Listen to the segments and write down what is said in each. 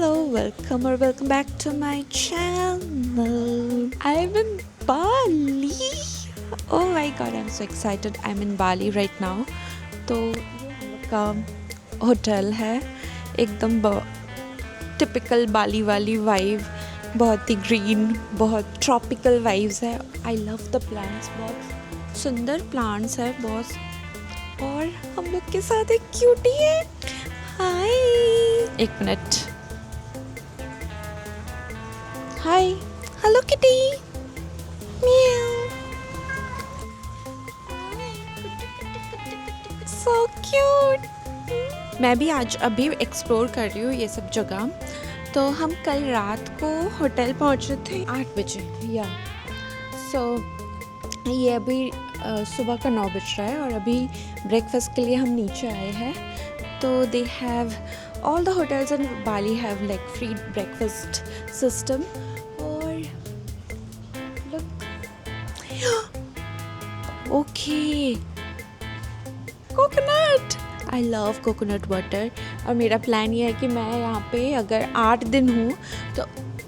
welcome back to my channel. I'm in Bali. Oh my god, I'm so excited. I'm in Bali right now. तो ये हम लोग का hotel है, एकदम टिपिकल बाली वाली वाइब, बहुत ही ग्रीन, बहुत ट्रॉपिकल वाइब्स है. आई लव द प्लांट्स, बहुत सुंदर प्लांट्स है बॉस. और हम लोग के साथ एक क्यूटी है. हाय, एक मिनट. हाय, हेलो किटी. So cute. मैं भी आज अभी एक्सप्लोर कर रही हूँ ये सब जगह. तो हम कल रात को होटल पहुँचे थे 8 बजे या ये अभी सुबह का 9 बज रहा है और अभी ब्रेकफास्ट के लिए हम नीचे आए हैं. तो they have all the hotels in Bali have like free breakfast system. और look, okay, coconut. I love coconut water. और मेरा प्लान ये है कि मैं यहाँ पे अगर 8 दिन हूँ तो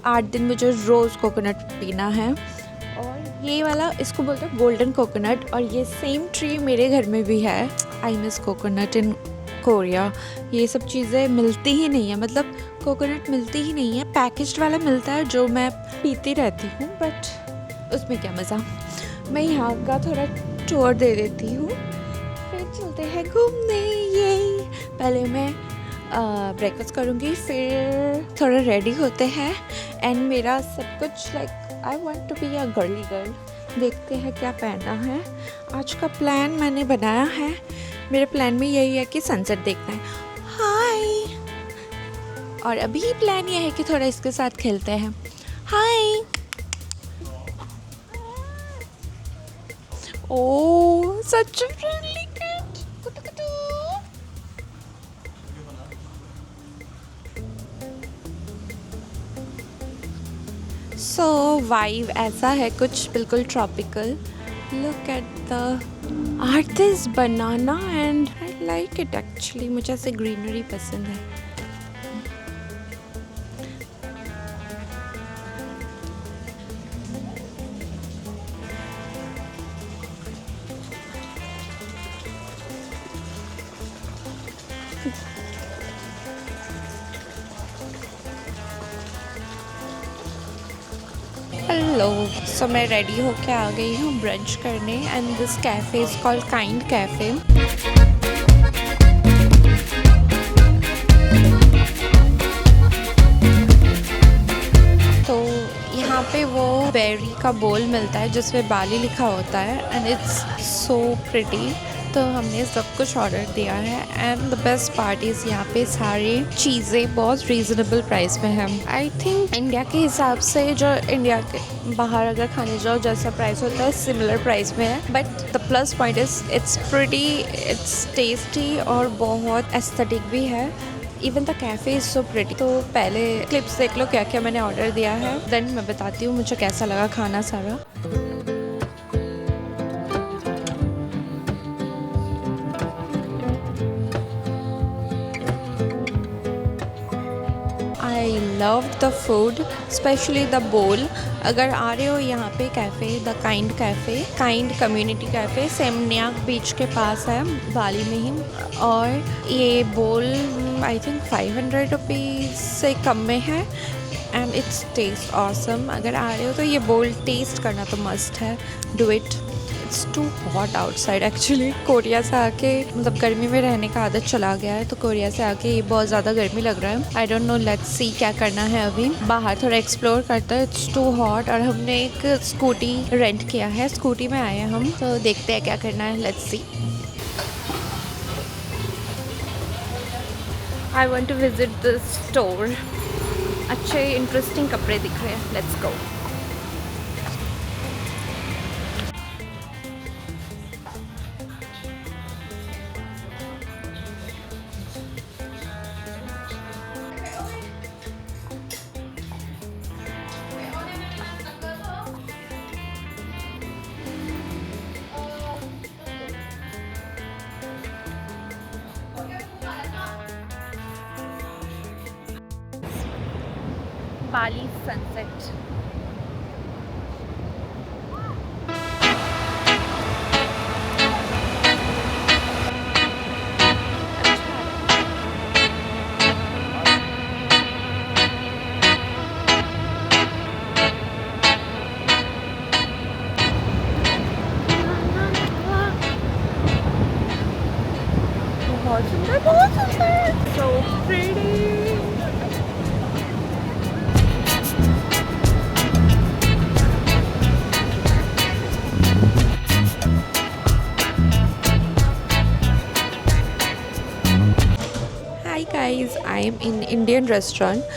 8 दिन मुझे रोज़ कोकोनट पीना है. और ये वाला इसको बोलते हैं गोल्डन कोकोनट. और ये सेम ट्री मेरे घर में भी है. I miss coconut in Korea. ये सब चीज़ें मिलती ही नहीं है, मतलब कोकोनट मिलती ही नहीं है. पैकेज्ड वाला मिलता है जो मैं पीती रहती हूँ, बट उसमें क्या मज़ा. मैं यहाँ का थोड़ा टूर दे देती हूँ, फिर चलते हैं घूमने. ये पहले मैं ब्रेकफास्ट करूँगी, फिर थोड़ा रेडी होते हैं. एंड मेरा सब कुछ like I want to be a girly girl. देखते हैं क्या पहनना है. आज का प्लान मैंने बनाया है. मेरे प्लान में यही है कि सनसेट देखना है. हाय. और अभी प्लान ये है कि थोड़ा इसके साथ खेलते हैं. हाय. ओह, सच फ्रेंडली कैट. सो वाइब ऐसा है कुछ बिल्कुल tropical. Look at the art is banana and I like it actually. मुझे ऐसे ग्रीनरी पसंद है. हेलो. सो मैं रेडी होके आ गई हूँ ब्रंच करने. And this cafe is called kind cafe. तो यहाँ पे वो बेरी का बोल मिलता है जिसमें बाली लिखा होता है. And it's so pretty. तो हमने सब कुछ ऑर्डर दिया है. And the best part is यहाँ पे सारी चीज़ें बहुत रीज़नेबल प्राइस में हैं. आई थिंक इंडिया के हिसाब से जो इंडिया के बाहर अगर खाने जाओ जैसा प्राइस होता है सिमिलर प्राइस में है. But the plus point is it's pretty, it's tasty और बहुत एस्थेटिक भी है. Even the cafe is so pretty. तो पहले क्लिप्स देख लो क्या क्या मैंने ऑर्डर दिया है, देन मैं बताती हूँ मुझे कैसा लगा खाना सारा. I love the food, specially the bowl. अगर आ रहे हो यहाँ पे cafe, the kind cafe, kind community cafe, Seminyak beach के पास है बाली में ही. और ये बोल आई थिंक 500 रुपीज़ से कम में है. And it's taste awesome. अगर आ रहे हो तो ये बोल टेस्ट करना तो मस्ट है. Do it. It's too hot outside actually. Korea से आके मतलब गर्मी में रहने का आदत चला गया है, तो कोरिया से आके ये बहुत ज़्यादा गर्मी लग रहा है. I don't know, let's see क्या करना है. अभी बाहर थोड़ा एक्सप्लोर करता है. It's too hot. और हमने एक स्कूटी रेंट किया है, स्कूटी में आए हैं हम, तो देखते हैं क्या करना है. Let's see. I want to visit this store. अच्छे इंटरेस्टिंग कपड़े दिख रहे हैं. Let's go. Bali sunset. बहुत सुंदर, बहुत सुंदर, so pretty। Hi guys, I am in Indian restaurant।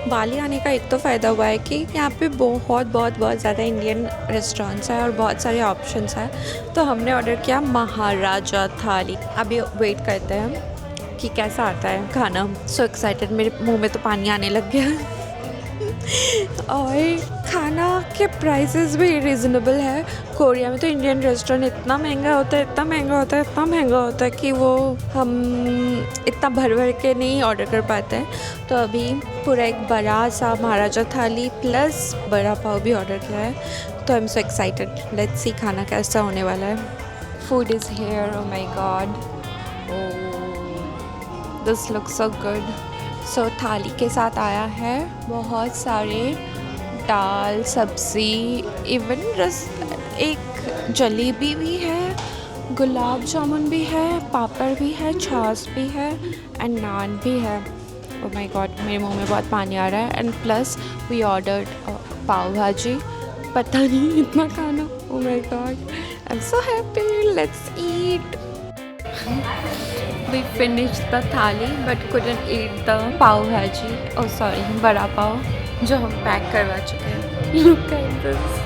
बाली आने का एक तो फ़ायदा हुआ है कि यहाँ पे बहुत ज़्यादा इंडियन रेस्टोरेंट्स हैं और बहुत सारे ऑप्शंस हैं। तो हमने ऑर्डर किया महाराजा थाली। अभी वेट करते हैं कि कैसा आता है खाना। सो एक्साइटेड, मेरे मुंह में तो पानी आने लग गया। और खाना के प्राइसेस भी रीज़नेबल है। कोरिया में तो इंडियन रेस्टोरेंट इतना महंगा होता है कि वो हम इतना भर के नहीं ऑर्डर कर पाते हैं। तो अभी पूरा एक बड़ा सा महाराजा थाली प्लस बड़ा पाव भी ऑर्डर किया है। तो I am so excited, let's see खाना कैसा होने वाला है। Food is here, oh my god, oh this looks so good. So thali के साथ आया है बहुत सारे दाल, सब्ज़ी, इवन रस, एक जलेबी भी है, गुलाब जामुन भी है, पापड़ भी है, छाछ भी है एंड नान भी है। ओह माय गॉड, मेरे मुंह में बहुत पानी आ रहा है। एंड प्लस वी ऑर्डर्ड पाव भाजी। पता नहीं इतना खाना, ओह my God, I am so happy, let's eat. We finished the थाली but couldn't eat the पाव भाजी, oh sorry, बड़ा पाव जो हम पैक करवा चुके हैं। Look at this।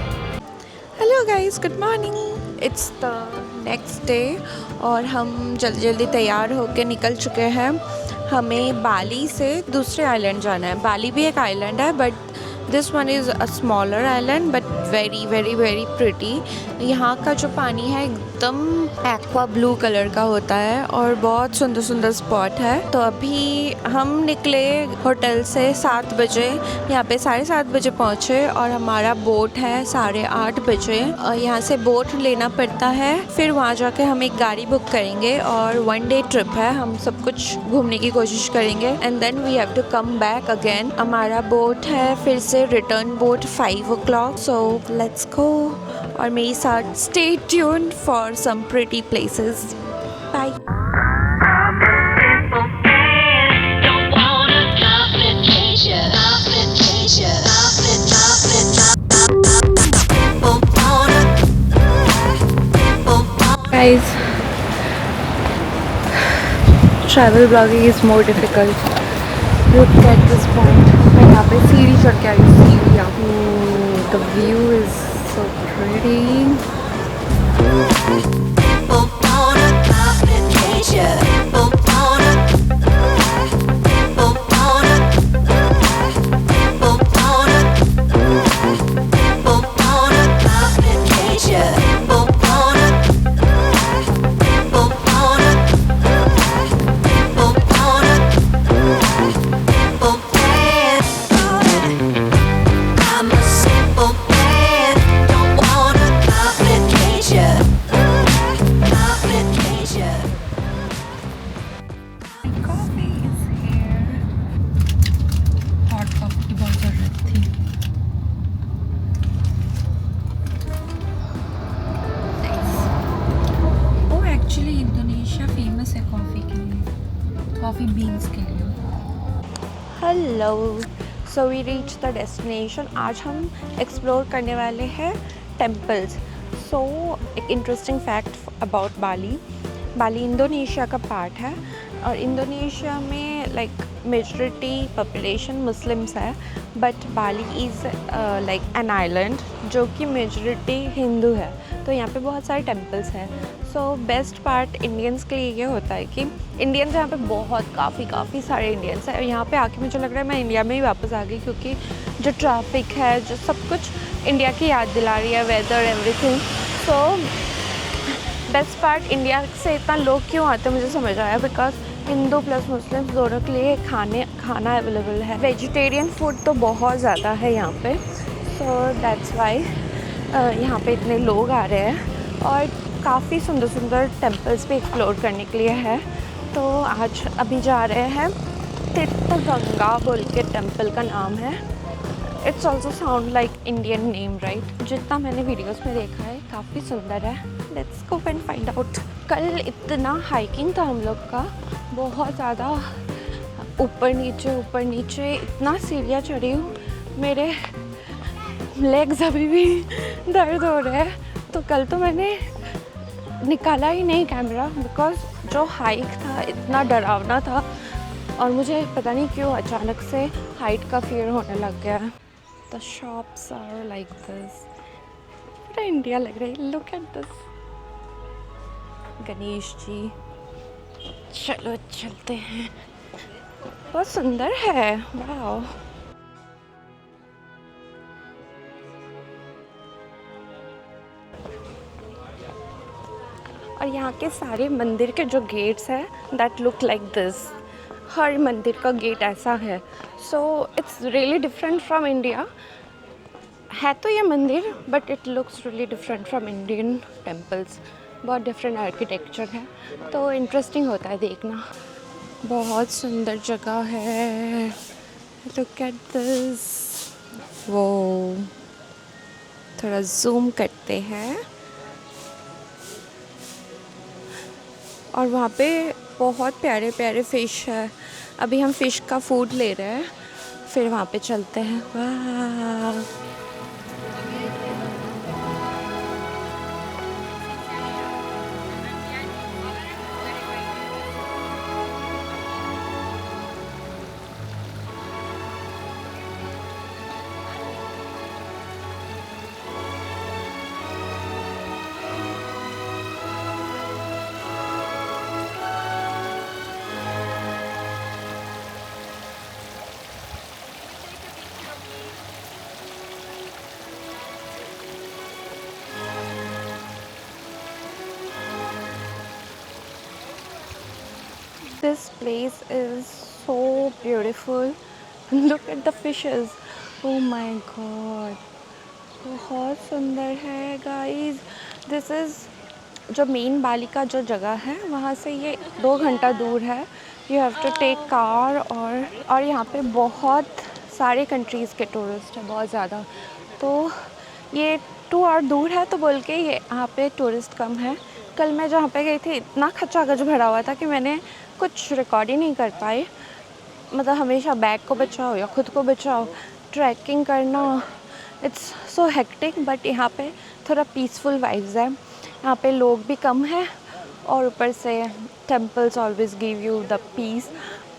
Hello guys, good morning। It's the next day और हम जल्दी तैयार होके निकल चुके हैं। हमें बाली से दूसरे आइलैंड जाना है। बाली भी एक आइलैंड है but this one is a smaller island but very very very pretty. यहाँ का जो पानी है एकदम एक्वा ब्लू कलर का होता है और बहुत सुंदर सुंदर स्पॉट है। तो अभी हम निकले होटल से 7 बजे, यहाँ पे 7:30 बजे पहुँचे और हमारा बोट है 8:30 बजे। यहाँ से बोट लेना पड़ता है, फिर वहाँ जाके हम एक गाड़ी बुक करेंगे और 1 डे ट्रिप है। हम सब कुछ घूमने की कोशिश करेंगे and then we have to come back again. हमारा बोट है फिर से return boat 5 o'clock, so let's go. और मेरे साथ stay tuned for some pretty places. Bye. Guys, travel vlogging is more difficult. Look at this point। मैं यहाँ पे सीढ़ी चढ़ के आई हूँ, सीढ़ी। The view is so pretty। Coffee beans के लिए। Hello, so we reach the destination. आज हम एक्सप्लोर करने वाले हैं टेम्पल्स। सो एक interesting fact about Bali, Bali Indonesia का पार्ट है और इंडोनेशिया में लाइक मेजॉरिटी पॉपुलेशन मुस्लिम्स है but Bali is like an island जो कि मेजॉरिटी हिंदू है। तो यहाँ पे बहुत सारे टेम्पल्स हैं। सो बेस्ट पार्ट इंडियंस के लिए ये होता है कि इंडियंस यहाँ पे बहुत काफ़ी सारे इंडियंस हैं। यहाँ पे आके मुझे लग रहा है मैं इंडिया में ही वापस आ गई, क्योंकि जो ट्रैफिक है, जो सब कुछ इंडिया की याद दिला रही है, weather, everything. So best part India से इतना लोग क्यों आते हैं मुझे समझ आया, बिकॉज हिंदू प्लस मुस्लिम दोनों के लिए खाना अवेलेबल है। वेजिटेरियन फूड तो बहुत ज़्यादा है यहाँ पे, सो दैट्स वाई यहाँ पे इतने लोग आ रहे हैं। और काफ़ी सुंदर सुंदर टेम्पल्स भी एक्सप्लोर करने के लिए है। तो आज अभी जा रहे हैं तीर्थगंगा बोल के टेम्पल का नाम है। It's also sound like Indian name right. जितना मैंने वीडियोस में देखा है काफ़ी सुंदर है। Let's go and find out. कल इतना हाइकिंग था हम लोग का, बहुत ज़्यादा ऊपर नीचे इतना सीढ़ियाँ चढ़ी हूँ, मेरे लेग्स अभी भी दर्द हो रहे हैं। तो कल तो मैंने निकाला ही नहीं कैमरा, बिकॉज जो हाइक था इतना डरावना था और मुझे पता नहीं क्यों अचानक से हाइट का फियर होने लग गया। The shops are like this, पूरा इंडिया लग रहा है। Look at this, Ganesh ji. चलो चलते हैं, बहुत सुंदर है, वाह। और यहाँ के सारे मंदिर के जो गेट्स हैं दैट लुक लाइक दिस। हर मंदिर का गेट ऐसा है। So it's really different from India. है तो ये मंदिर but it looks really different from Indian temples. बहुत डिफरेंट आर्किटेक्चर है, तो इंटरेस्टिंग होता है देखना। बहुत सुंदर जगह है, लुक एट दिस। वो थोड़ा जूम करते हैं। और वहाँ पे बहुत प्यारे प्यारे फ़िश है। अभी हम फ़िश का फूड ले रहे हैं, फिर वहाँ पे चलते हैं। वाह, this place is so beautiful. Look at the fishes. Oh my god, बहुत सुंदर है गाइस। दिस इज़ जो मेन बाली का जो जगह है, वहाँ से ये 2 घंटा दूर है। You have to take car. और यहाँ पे बहुत सारे कंट्रीज़ के टूरिस्ट हैं, बहुत ज़्यादा। तो ये 2 आवर दूर है, तो बोल के ये यहाँ पे टूरिस्ट कम है। कल मैं जहाँ पे गई थी इतना खचाखच भरा हुआ था कि मैंने कुछ रिकॉर्ड ही नहीं कर पाई। मतलब हमेशा बैग को बचाओ या खुद को बचाओ, ट्रैकिंग करना इट्स सो हेक्टिक। बट यहाँ पे थोड़ा पीसफुल वाइब्स है। यहाँ पे लोग भी कम है और ऊपर से temples always give you the peace.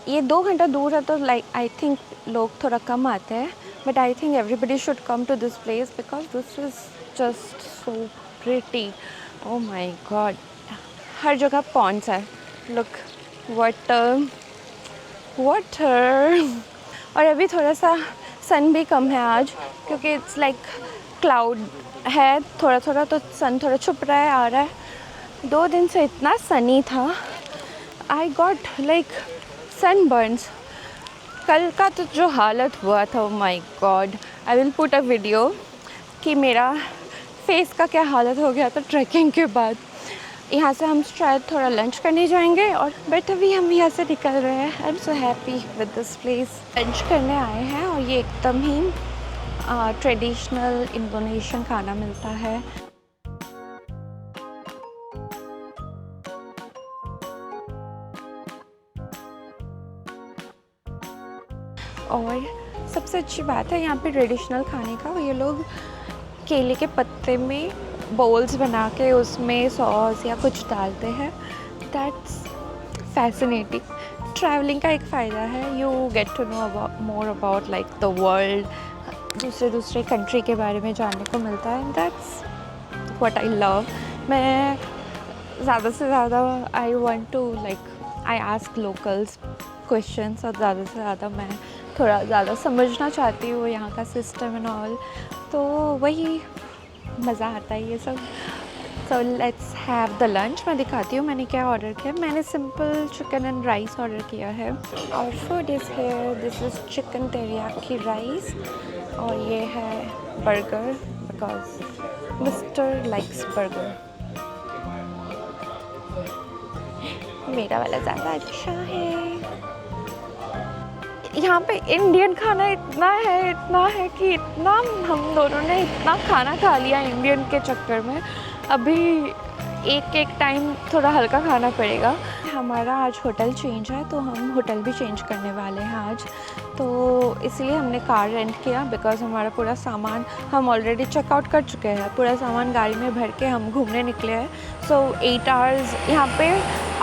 ये 2 घंटा दूर है, तो लाइक आई थिंक लोग थोड़ा कम आते हैं। But I think everybody should come to this place because this is just so pretty. Oh my god, हर जगह पॉन्ड्स है। Look, water. और अभी थोड़ा सा सन भी कम है आज, क्योंकि इट्स लाइक क्लाउड है थोड़ा थोड़ा, तो सन थोड़ा छुप रहा है, आ रहा है। 2 दिन से इतना सनी था, आई गॉट लाइक सनबर्न्स। कल का तो जो हालत हुआ था, ओह my God. I will put a video कि मेरा फेस का क्या हालत हो गया था ट्रैकिंग के बाद। यहाँ से हम शायद थोड़ा लंच करने जाएंगे, और बट अभी हम यहाँ से निकल रहे हैं। आई am so happy with this place. Lunch करने आए हैं और ये एकदम ही ट्रेडिशनल इंडोनेशियन खाना मिलता है। और सबसे अच्छी बात है यहाँ पे ट्रेडिशनल खाने का, ये लोग केले के पत्ते में बोल्स बना के उसमें सॉस या कुछ डालते हैं। That's fascinating. ट्रैवलिंग का एक फ़ायदा है, you get to know more about like the world. दूसरे कंट्री के बारे में जानने को मिलता है। That's what I love. मैं ज़्यादा से ज़्यादा I want to like I ask locals questions, और ज़्यादा से ज़्यादा मैं थोड़ा ज़्यादा समझना चाहती हूँ यहाँ का सिस्टम एंड ऑल। तो वही मज़ा आता है ये सब। So let's have the lunch. मैं दिखाती हूँ मैंने क्या ऑर्डर किया। मैंने simple chicken and rice order किया है। और food is here. This is chicken teriyaki rice और ये है burger because mister likes burger. मेरा वाला ज़्यादा अच्छा है। यहाँ पे इंडियन खाना इतना है कि इतना हम दोनों ने इतना खाना खा लिया इंडियन के चक्कर में। अभी एक टाइम थोड़ा हल्का खाना पड़ेगा। हमारा आज होटल चेंज है तो हम होटल भी चेंज करने वाले हैं आज, तो इसलिए हमने कार रेंट किया बिकॉज़ हमारा पूरा सामान हम ऑलरेडी चेकआउट कर चुके हैं। पूरा सामान गाड़ी में भर के हम घूमने निकले हैं। सो 8 आवर्स यहाँ पे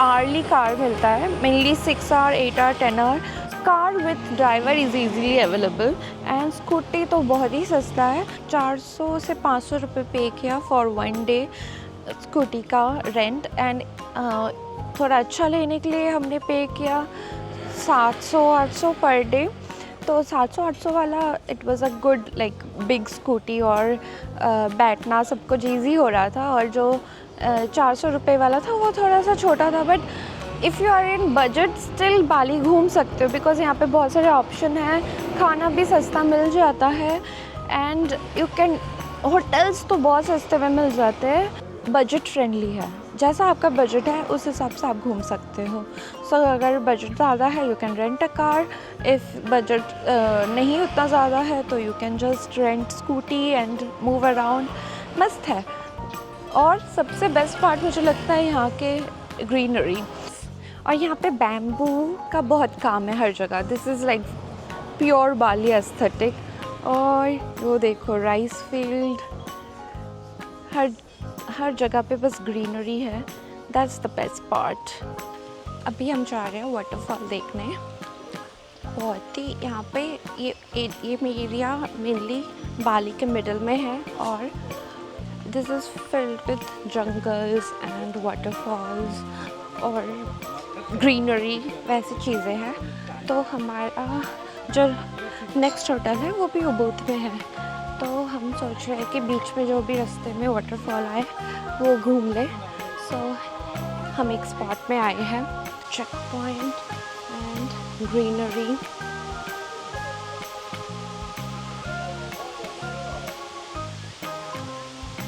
आर्ली कार मिलता है, mainly 6 hour, 8 hour, 10 hour. Car with driver is easily available and scooty तो बहुत ही सस्ता है। 400 से 500 रुपये पे किया फॉर 1 डे स्कूटी का रेंट। एंड थोड़ा अच्छा लेने के लिए हमने पे किया 700-800 पर डे। तो 700-800 वाला it was a good like big scooty और बैठना सब कुछ ईजी हो रहा था। और जो 400 रुपये वाला था वो थोड़ा सा छोटा था, but if you are in budget still Bali घूम सकते हो बिकॉज़ यहाँ पे बहुत सारे ऑप्शन हैं, खाना भी सस्ता मिल जाता है एंड यू कैन, होटल्स तो बहुत सस्ते में मिल जाते हैं, बजट फ्रेंडली है। जैसा आपका बजट है उस हिसाब से आप घूम सकते हो। सो अगर बजट ज़्यादा है you can rent a car, if budget नहीं उतना ज़्यादा है तो you can just rent scooty and move around. मस्त है। और सबसे बेस्ट पार्ट मुझे लगता है यहाँ के ग्रीनरी, और यहाँ पे बैम्बू का बहुत काम है हर जगह। This is like pure Bali aesthetic. और वो देखो राइस फील्ड, हर जगह पे बस ग्रीनरी है। That's the best part. अभी हम जा रहे हैं वाटरफॉल देखने। बहुत ही यहाँ पे ये एरिया मेनली बाली के मिडल में है और this is filled with jungles and waterfalls और ग्रीनरी, वैसी चीज़ें हैं। तो हमारा जो नेक्स्ट होटल है वो भी उबूद में है, तो हम सोच रहे हैं कि बीच में जो भी रास्ते में वाटरफॉल आए वो घूम ले। सो हम एक स्पॉट में आए हैं, चेक पॉइंट एंड ग्रीनरी।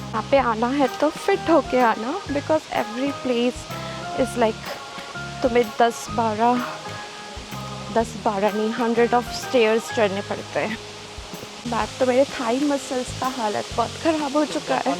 यहाँ पे आना है तो फिट होके आना because every place is like तुम्हें 10-12 नहीं 100 ऑफ स्टेयर्स चढ़ने पड़ते हैं। बात तो मेरे थाई मसल्स का हालत बहुत ख़राब हो चुका है।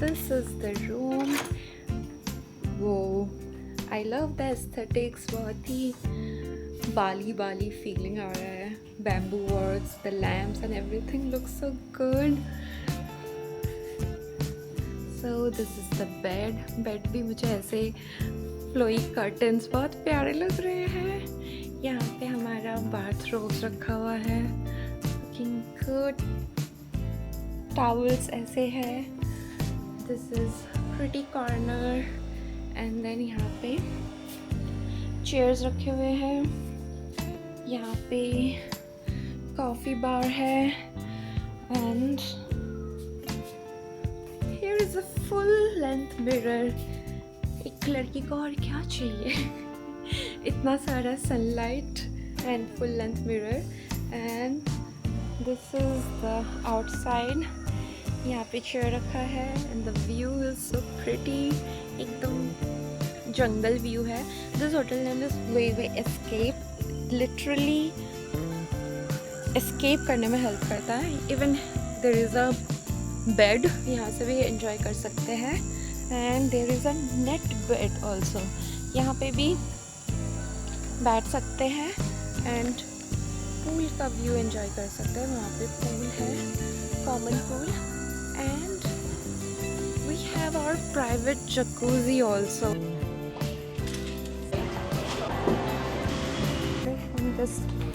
This is the room. Whoa, I love the aesthetics. बहुत ही बाली feeling आ रहा है. Bamboo works, the lamps and everything looks so good. So this is the bed. Bed भी मुझे ऐसे flowy curtains बहुत प्यारे लग रहे हैं. यहाँ पे हमारा bathrobe रखा हुआ है. Looking good. Towels ऐसे है. This is pretty corner and then यहाँ पे chairs रखे हुए हैं. यहाँ पे coffee bar है and here is a full length mirror. एक लड़की को और क्या चाहिए. इतना सारा sunlight and full length mirror and this is the outside. यहाँ पे चेयर रखा है and the view is so pretty. एकदम जंगल व्यू है. This hotel name is Way Escape. Literally escape करने में हेल्प करता है. Even there is a bed, यहाँ से भी एंजॉय कर सकते हैं and there is a net bed also. यहाँ पे भी बैठ सकते हैं and पूल का व्यू एंजॉय कर सकते हैं. वहाँ पे पूल है, common pool. And we have our private jacuzzi also. Because